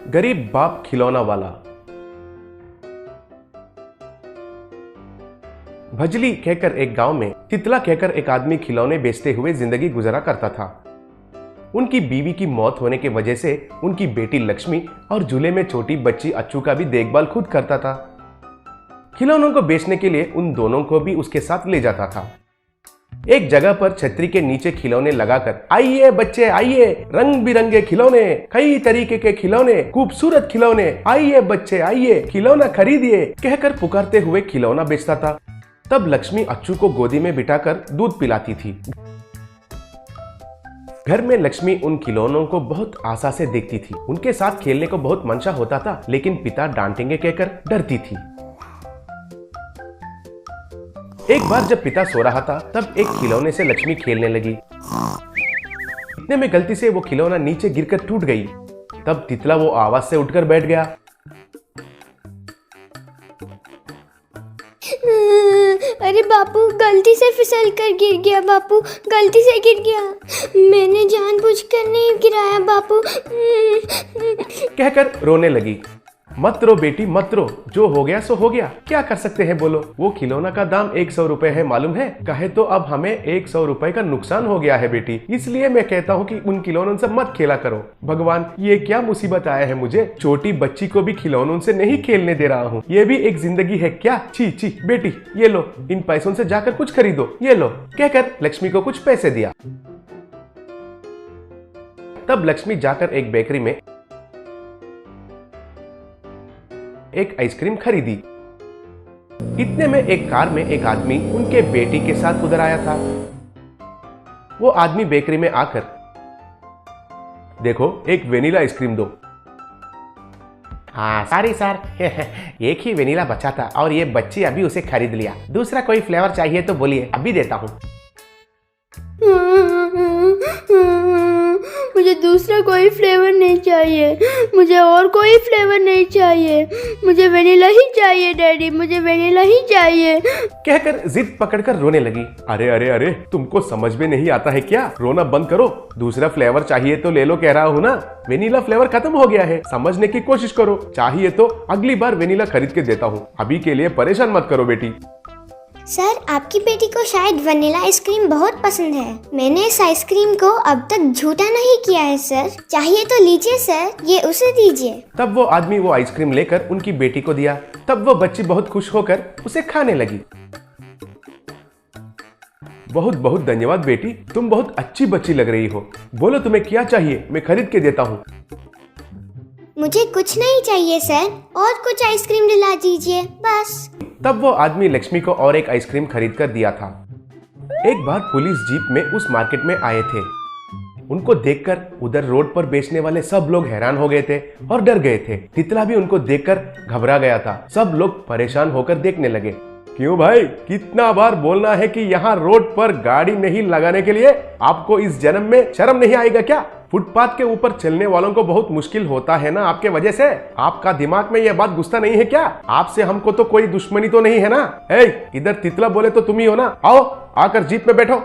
गरीब बाप खिलौना वाला। भजली कहकर एक गांव में तितला कहकर एक आदमी खिलौने बेचते हुए जिंदगी गुजारा करता था। उनकी बीवी की मौत होने की वजह से उनकी बेटी लक्ष्मी और झूले में छोटी बच्ची अच्छू का भी देखभाल खुद करता था। खिलौनों को बेचने के लिए उन दोनों को भी उसके साथ ले जाता था। एक जगह पर छतरी के नीचे खिलौने लगाकर, आइए बच्चे आइए, रंग बिरंगे खिलौने, कई तरीके के खिलौने, खूबसूरत खिलौने, आइए बच्चे आइए, खिलौना खरीदिए कहकर पुकारते हुए खिलौना बेचता था। तब लक्ष्मी अच्छू को गोदी में बिठाकर दूध पिलाती थी। घर में लक्ष्मी उन खिलौनों को बहुत आशा से देखती थी। उनके साथ खेलने को बहुत मनसा होता था, लेकिन पिता डांटेंगे कहकर डरती थी। एक बार जब पिता सो रहा था तब एक खिलौने से लक्ष्मी खेलने लगी। इतने में गलती से वो खिलौना नीचे गिरकर टूट गई। तब तितला वो आवाज से उठकर बैठ गया। अरे बापू, गलती से फिसल कर गिर गया बापू, गलती से गिर गया, मैंने जानबूझकर नहीं गिराया बापू कहकर रोने लगी। मत रो बेटी मत रो, जो हो गया सो हो गया, क्या कर सकते हैं बोलो। वो खिलौना का दाम 100 रुपए है मालूम है, कहे तो अब हमें 100 रुपए का नुकसान हो गया है बेटी, इसलिए मैं कहता हूँ कि उन खिलौनों से मत खेला करो। भगवान, ये क्या मुसीबत आया है मुझे, छोटी बच्ची को भी खिलौनों से नहीं खेलने दे रहा हूँ, ये भी एक जिंदगी है क्या। छी छी बेटी, ये लो, इन पैसों से जाकर कुछ खरीदो, ये लो कहकर लक्ष्मी को कुछ पैसे दिया। तब लक्ष्मी जाकर एक बेकरी में एक आइसक्रीम खरीदी। इतने में एक कार में एक आदमी उनके बेटी के साथ उधर आया था। वो आदमी बेकरी में आकर, देखो एक वेनिला आइसक्रीम दो। हाँ सॉरी सर एक ही वेनिला बचा था और ये बच्ची अभी उसे खरीद लिया, दूसरा कोई फ्लेवर चाहिए तो बोलिए, अभी देता हूँ। मुझे दूसरा कोई फ्लेवर नहीं चाहिए, मुझे और कोई फ्लेवर नहीं चाहिए, मुझे वेनिला ही चाहिए डैडी, मुझे वेनिला ही चाहिए कहकर जिद पकड़कर रोने लगी। अरे अरे अरे, तुमको समझ में नहीं आता है क्या, रोना बंद करो, दूसरा फ्लेवर चाहिए तो ले लो कह रहा हूँ ना, वेनिला फ्लेवर खत्म हो गया है, समझने की कोशिश करो, चाहिए तो अगली बार वेनिला खरीद के देता हूँ, अभी के लिए परेशान मत करो बेटी। सर, आपकी बेटी को शायद वनीला आइसक्रीम बहुत पसंद है, मैंने इस आइसक्रीम को अब तक झूठा नहीं किया है सर, चाहिए तो लीजिए सर, ये उसे दीजिए। तब वो आदमी वो आइसक्रीम लेकर उनकी बेटी को दिया। तब वो बच्ची बहुत खुश होकर उसे खाने लगी। बहुत बहुत धन्यवाद बेटी, तुम बहुत अच्छी बच्ची लग रही हो, बोलो तुम्हें क्या चाहिए, मैं खरीद के देता हूँ। मुझे कुछ नहीं चाहिए सर, और कुछ आइसक्रीम दिला दीजिए बस। तब वो आदमी लक्ष्मी को और एक आइसक्रीम खरीद कर दिया था। एक बार पुलिस जीप में उस मार्केट में आए थे। उनको देखकर उधर रोड पर बेचने वाले सब लोग हैरान हो गए थे और डर गए थे। तितला भी उनको देखकर घबरा गया था। सब लोग परेशान होकर देखने लगे। क्यों भाई, कितना बार बोलना है कि यहाँ रोड पर गाड़ी नहीं लगाने के लिए, आपको इस जन्म में शर्म नहीं आएगा क्या। फुटपाथ के ऊपर चलने वालों को बहुत मुश्किल होता है ना आपके वजह से, आपका दिमाग में यह बात घुसता नहीं है क्या। आपसे हमको तो कोई दुश्मनी तो नहीं है ना। इधर तितला बोले तो तुम ही हो ना, आओ आकर जीप में बैठो।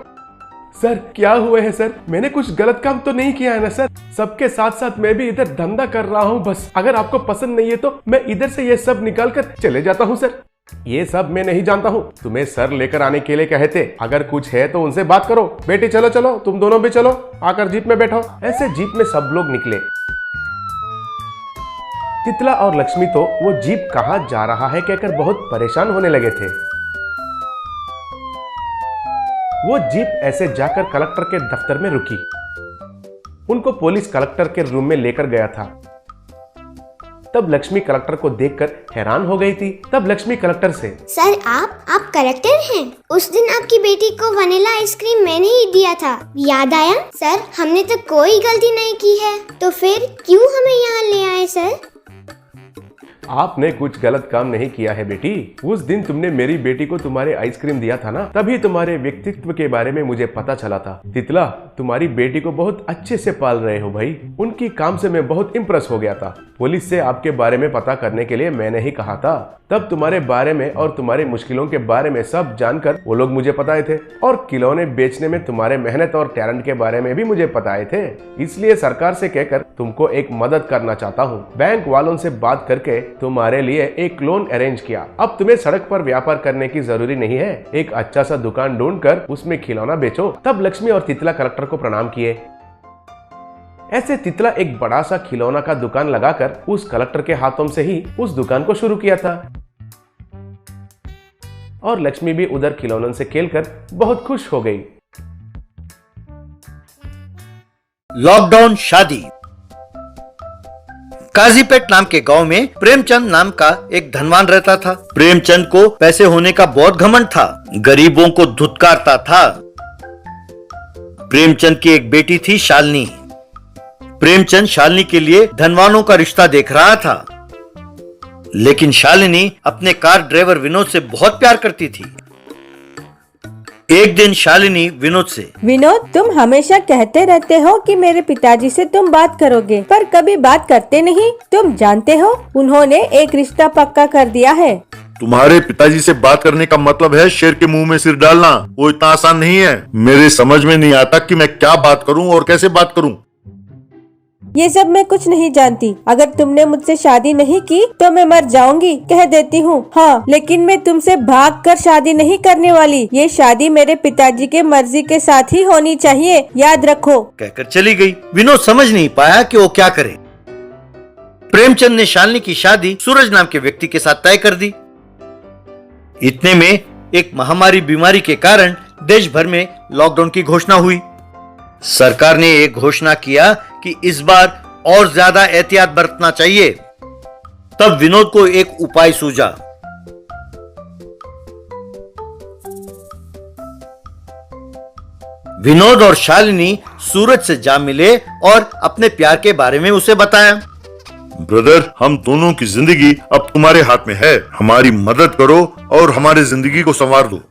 सर क्या हुआ है सर, मैंने कुछ गलत काम तो नहीं किया है ना सर, सबके साथ साथ मैं भी इधर धंधा कर रहा हूँ, बस अगर आपको पसंद नहीं है तो मैं इधर से ये सब निकाल कर चले जाता हूँ सर। ये सब मैं नहीं जानता हूँ, तुम्हें सर लेकर आने के लिए कहे थे, अगर कुछ है तो उनसे बात करो। बेटी चलो चलो, तुम दोनों भी चलो, आकर जीप में बैठो। ऐसे जीप में सब लोग निकले। तितला और लक्ष्मी तो वो जीप कहाँ जा रहा है कहकर बहुत परेशान होने लगे थे। वो जीप ऐसे जाकर कलेक्टर के दफ्तर में रुकी। उनको पुलिस कलेक्टर के रूम में लेकर गया था। तब लक्ष्मी कलेक्टर को देखकर हैरान हो गई थी। तब लक्ष्मी कलेक्टर से, सर आप कलेक्टर हैं, उस दिन आपकी बेटी को वनीला आइसक्रीम मैंने ही दिया था, याद आया। सर हमने तो कोई गलती नहीं की है, तो फिर क्यों हमें यहाँ ले आए सर। आपने कुछ गलत काम नहीं किया है बेटी, उस दिन तुमने मेरी बेटी को तुम्हारे आइसक्रीम दिया था ना, तभी तुम्हारे व्यक्तित्व के बारे में मुझे पता चला था। तितला, तुम्हारी बेटी को बहुत अच्छे से पाल रहे हो भाई, उनकी काम से मैं बहुत इम्प्रेस हो गया था। पुलिस से आपके बारे में पता करने के लिए मैंने ही कहा था। तब तुम्हारे बारे में और तुम्हारी मुश्किलों के बारे में सब जानकर वो लोग मुझे बताए थे और खिलौने बेचने में तुम्हारे मेहनत और टैलेंट के बारे में भी मुझे बताए थे। इसलिए सरकार से कहकर तुमको एक मदद करना चाहता हूँ। बैंक वालों से बात करके तुम्हारे लिए एक लोन अरेंज किया। अब तुम्हें सड़क पर व्यापार करने की जरूरी नहीं है। एक अच्छा सा दुकान ढूंढकर उसमें खिलौना बेचो। तब लक्ष्मी और तितला कलेक्टर को प्रणाम किए। ऐसे तितला एक बड़ा सा खिलौना का दुकान लगाकर उस कलेक्टर के हाथों से ही उस दुकान को शुरू किया था और लक्ष्मी भी उधर खिलौनों से खेलकर बहुत खुश हो गई। लॉकडाउन शादी। काजीपेट नाम के गांव में प्रेमचंद नाम का एक धनवान रहता था। प्रेमचंद को पैसे होने का बहुत घमंड था, गरीबों को धुतकारता था। प्रेमचंद की एक बेटी थी शालिनी। प्रेमचंद शालिनी के लिए धनवानों का रिश्ता देख रहा था, लेकिन शालिनी अपने कार ड्राइवर विनोद से बहुत प्यार करती थी। एक दिन शालिनी विनोद से, विनोद, तुम हमेशा कहते रहते हो कि मेरे पिताजी से तुम बात करोगे, पर कभी बात करते नहीं। तुम जानते हो उन्होंने एक रिश्ता पक्का कर दिया है। तुम्हारे पिताजी से बात करने का मतलब है शेर के मुंह में सिर डालना। वो इतना आसान नहीं है। मेरे समझ में नहीं आता कि मैं क्या बात करूं और कैसे बात करूं। ये सब मैं कुछ नहीं जानती। अगर तुमने मुझसे शादी नहीं की तो मैं मर जाऊंगी, कह देती हूँ। हाँ, लेकिन मैं तुमसे भागकर शादी नहीं करने वाली। ये शादी मेरे पिताजी के मर्जी के साथ ही होनी चाहिए, याद रखो, कहकर चली गई। विनोद समझ नहीं पाया कि वो क्या करे। प्रेमचंद ने शालिनी की शादी सूरज नाम के व्यक्ति के साथ तय कर दी। इतने में एक महामारी बीमारी के कारण देश भर में लॉकडाउन की घोषणा हुई। सरकार ने एक घोषणा किया कि इस बार और ज्यादा एहतियात बरतना चाहिए। तब विनोद को एक उपाय सूझा। विनोद और शालिनी सूरज से जा मिले और अपने प्यार के बारे में उसे बताया। ब्रदर, हम दोनों की जिंदगी अब तुम्हारे हाथ में है। हमारी मदद करो और हमारी जिंदगी को संवार दो।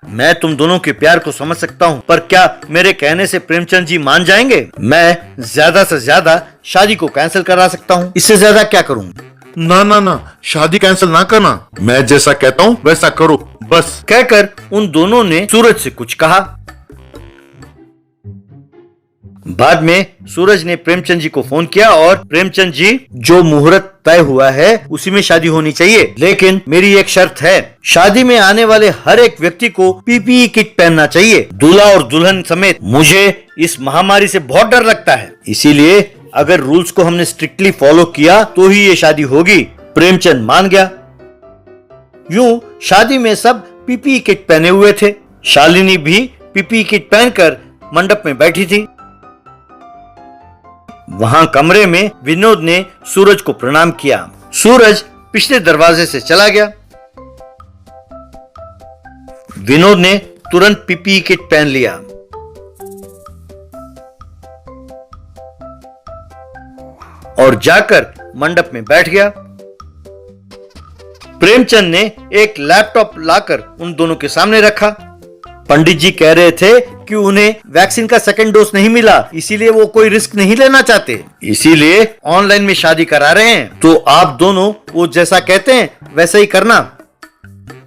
मैं तुम दोनों के प्यार को समझ सकता हूँ, पर क्या मेरे कहने से प्रेमचंद जी मान जाएंगे? मैं ज्यादा से ज्यादा शादी को कैंसिल करा सकता हूँ, इससे ज्यादा क्या करूँ? ना ना ना, शादी कैंसिल ना करना। मैं जैसा कहता हूँ वैसा करो बस। कहकर उन दोनों ने सूरज से कुछ कहा। बाद में सूरज ने प्रेमचंद जी को फोन किया और प्रेमचंद जी, जो मुहूर्त तय हुआ है उसी में शादी होनी चाहिए, लेकिन मेरी एक शर्त है। शादी में आने वाले हर एक व्यक्ति को पीपीई किट पहनना चाहिए, दूल्हा और दुल्हन समेत। मुझे इस महामारी से बहुत डर लगता है, इसीलिए अगर रूल्स को हमने स्ट्रिक्टली फॉलो किया तो ही ये शादी होगी। प्रेमचंद मान गया। यूं शादी में सब पीपीई किट पहने हुए थे। शालिनी भी पीपीई किट पहनकर मंडप में बैठी थी। वहां कमरे में विनोद ने सूरज को प्रणाम किया। सूरज पिछले दरवाजे से चला गया। विनोद ने तुरंत पीपीई किट पहन लिया और जाकर मंडप में बैठ गया। प्रेमचंद ने एक लैपटॉप लाकर उन दोनों के सामने रखा। पंडित जी कह रहे थे कि उन्हें वैक्सीन का सेकंड डोज नहीं मिला, इसीलिए वो कोई रिस्क नहीं लेना चाहते, इसीलिए ऑनलाइन में शादी करा रहे हैं। तो आप दोनों वो जैसा कहते हैं वैसा ही करना।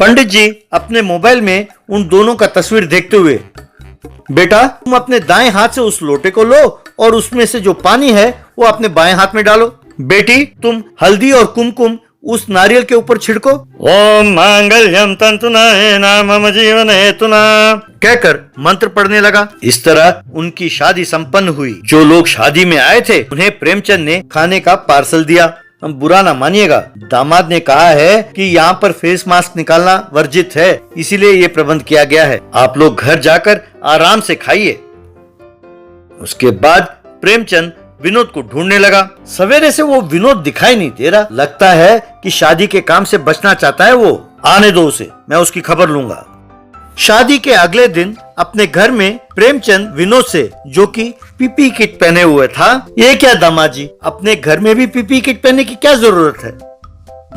पंडित जी अपने मोबाइल में उन दोनों का तस्वीर देखते हुए, बेटा तुम अपने दाएं हाथ से उस लोटे को लो और उसमें से जो पानी है वो अपने बाएं हाथ में डालो। बेटी तुम हल्दी और कुमकुम उस नारियल के ऊपर छिड़को। ओम मांगल्यम तंतुना मम जीवन हेतुना कहकर मंत्र पढ़ने लगा। इस तरह उनकी शादी संपन्न हुई। जो लोग शादी में आए थे उन्हें प्रेमचंद ने खाने का पार्सल दिया। हम बुरा ना मानिएगा, दामाद ने कहा है कि यहाँ पर फेस मास्क निकालना वर्जित है, इसीलिए ये प्रबंध किया गया है। आप लोग घर जाकर आराम से खाइए। उसके बाद प्रेमचंद विनोद को ढूंढने लगा। सवेरे से वो विनोद दिखाई नहीं दे रहा। लगता है कि शादी के काम से बचना चाहता है वो। आने दो उसे, मैं उसकी खबर लूंगा। शादी के अगले दिन अपने घर में प्रेमचंद विनोद से, जो कि पीपी किट पहने हुए था, ये क्या दामाद जी, अपने घर में भी पीपी किट पहनने की क्या जरूरत है?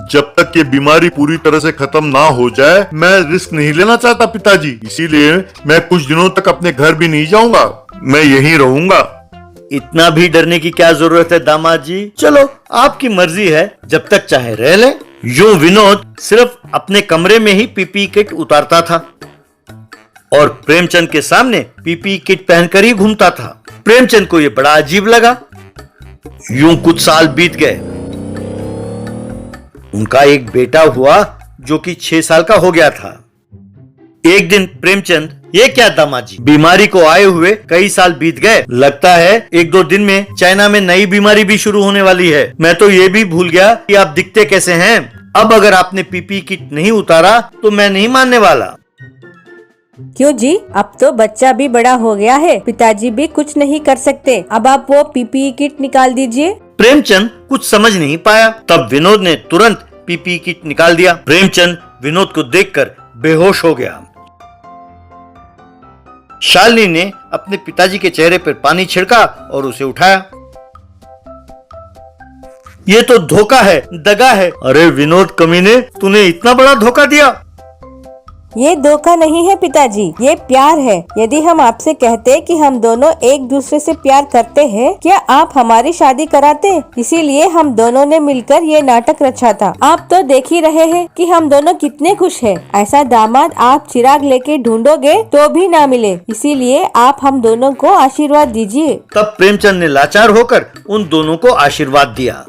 जब तक ये बीमारी पूरी तरह से खत्म ना हो जाए मैं रिस्क नहीं लेना चाहता पिताजी, इसीलिए मैं कुछ दिनों तक अपने घर भी नहीं जाऊंगा, मैं यहीं रहूंगा। इतना भी डरने की क्या जरूरत है दामाद जी, चलो आपकी मर्जी है, जब तक चाहे रह लें। यूं विनोद सिर्फ अपने कमरे में ही पीपीई किट उतारता था और प्रेमचंद के सामने पीपीई किट पहनकर ही घूमता था। प्रेमचंद को यह बड़ा अजीब लगा। यूं कुछ साल बीत गए। उनका एक बेटा हुआ जो कि 6 साल का हो गया था। एक दिन प्रेमचंद, ये क्या दामाद जी, बीमारी को आए हुए कई साल बीत गए, लगता है 1-2 दिन में चाइना में नई बीमारी भी शुरू होने वाली है। मैं तो ये भी भूल गया कि आप दिखते कैसे हैं। अब अगर आपने पीपीई किट नहीं उतारा तो मैं नहीं मानने वाला। क्यों जी, अब तो बच्चा भी बड़ा हो गया है, पिताजी भी कुछ नहीं कर सकते। अब आप वो पीपीई किट निकाल दीजिए। प्रेमचंद कुछ समझ नहीं पाया। तब विनोद ने तुरंत पीपीई किट निकाल दिया। प्रेमचंद विनोद को देखकर बेहोश हो गया। शालिनी ने अपने पिताजी के चेहरे पर पानी छिड़का और उसे उठाया। ये तो धोखा है, दगा है। अरे विनोद कमीने, तूने इतना बड़ा धोखा दिया। ये धोखा नहीं है पिताजी, ये प्यार है। यदि हम आपसे कहते कि हम दोनों एक दूसरे से प्यार करते हैं, क्या आप हमारी शादी कराते? इसीलिए हम दोनों ने मिलकर ये नाटक रचा था। आप तो देख ही रहे हैं कि हम दोनों कितने खुश हैं। ऐसा दामाद आप चिराग लेके ढूंढोगे तो भी ना मिले। इसीलिए आप हम दोनों को आशीर्वाद दीजिए। तब प्रेमचंद ने लाचार होकर उन दोनों को आशीर्वाद दिया।